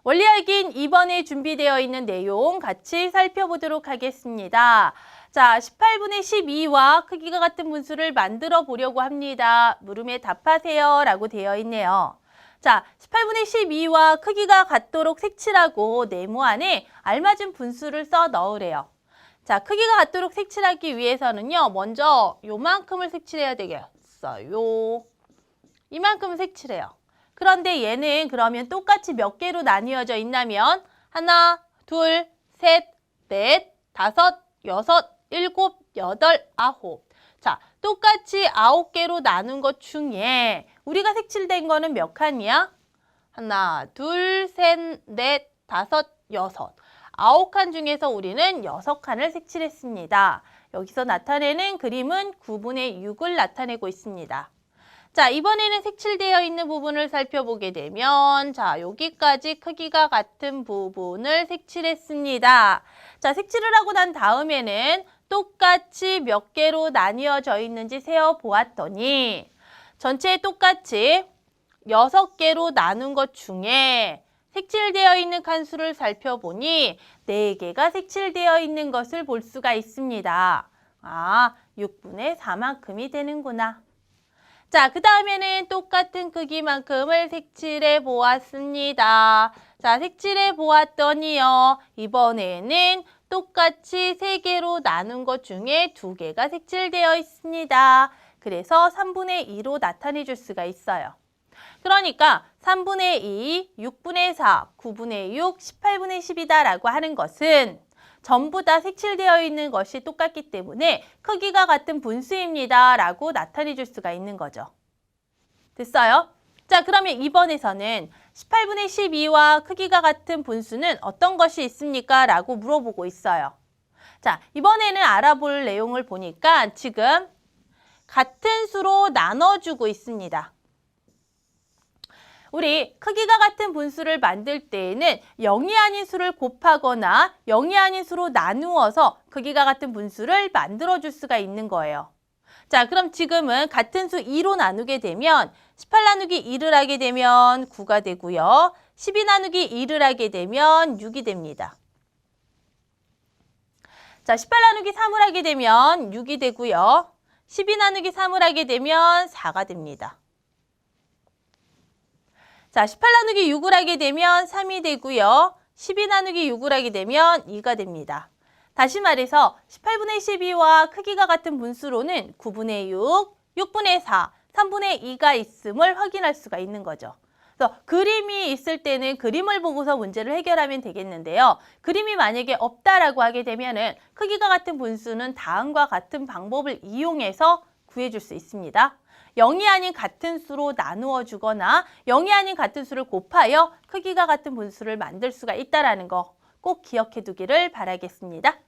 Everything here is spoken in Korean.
원리알긴 2번에 준비되어 있는 내용 같이 살펴보도록 하겠습니다. 자, 18분의 12와 크기가 같은 분수를 만들어 보려고 합니다. 물음에 답하세요 라고 되어 있네요. 자, 18분의 12와 크기가 같도록 색칠하고 네모 안에 알맞은 분수를 써 넣으래요. 자, 크기가 같도록 색칠하기 위해서는요. 먼저 요만큼을 색칠해야 되겠어요. 이만큼 색칠해요. 그런데 얘는 그러면 똑같이 몇 개로 나뉘어져 있냐면 하나, 둘, 셋, 넷, 다섯, 여섯, 일곱, 여덟, 아홉. 자, 똑같이 9개로 나눈 것 중에 우리가 색칠된 거는 몇 칸이야? 하나, 둘, 셋, 넷, 다섯, 여섯. 9칸 중에서 우리는 6칸을 색칠했습니다. 여기서 나타내는 그림은 9분의 6을 나타내고 있습니다. 자, 이번에는 색칠되어 있는 부분을 살펴보게 되면 자, 여기까지 크기가 같은 부분을 색칠했습니다. 자, 색칠을 하고 난 다음에는 똑같이 몇 개로 나뉘어져 있는지 세어보았더니 전체에 똑같이 6개로 나눈 것 중에 색칠되어 있는 칸수를 살펴보니 4개가 색칠되어 있는 것을 볼 수가 있습니다. 아, 6분의 4만큼이 되는구나. 자, 그 다음에는 똑같은 크기만큼을 색칠해 보았습니다. 자, 색칠해 보았더니요. 이번에는 똑같이 3개로 나눈 것 중에 2개가 색칠되어 있습니다. 그래서 3분의 2로 나타내 줄 수가 있어요. 그러니까 3분의 2, 6분의 4, 9분의 6, 18분의 10이다 라고 하는 것은 전부 다 색칠되어 있는 것이 똑같기 때문에 크기가 같은 분수입니다 라고 나타내 줄 수가 있는 거죠. 됐어요? 자, 그러면 이번에서는 18분의 12와 크기가 같은 분수는 어떤 것이 있습니까? 라고 물어보고 있어요. 자, 이번에는 알아볼 내용을 보니까 지금 같은 수로 나눠주고 있습니다. 우리 크기가 같은 분수를 만들 때에는 0이 아닌 수를 곱하거나 0이 아닌 수로 나누어서 크기가 같은 분수를 만들어줄 수가 있는 거예요. 자, 그럼 지금은 같은 수 2로 나누게 되면 18 나누기 2를 하게 되면 9가 되고요. 12 나누기 2를 하게 되면 6이 됩니다. 자, 18 나누기 3을 하게 되면 6이 되고요. 12 나누기 3을 하게 되면 4가 됩니다. 자, 18 나누기 6을 하게 되면 3이 되고요. 12 나누기 6을 하게 되면 2가 됩니다. 다시 말해서 18분의 12와 크기가 같은 분수로는 9분의 6, 6분의 4, 3분의 2가 있음을 확인할 수가 있는 거죠. 그래서 그림이 있을 때는 그림을 보고서 문제를 해결하면 되겠는데요. 그림이 만약에 없다라고 하게 되면은 크기가 같은 분수는 다음과 같은 방법을 이용해서 구해줄 수 있습니다. 0이 아닌 같은 수로 나누어 주거나 0이 아닌 같은 수를 곱하여 크기가 같은 분수를 만들 수가 있다는 거 꼭 기억해 두기를 바라겠습니다.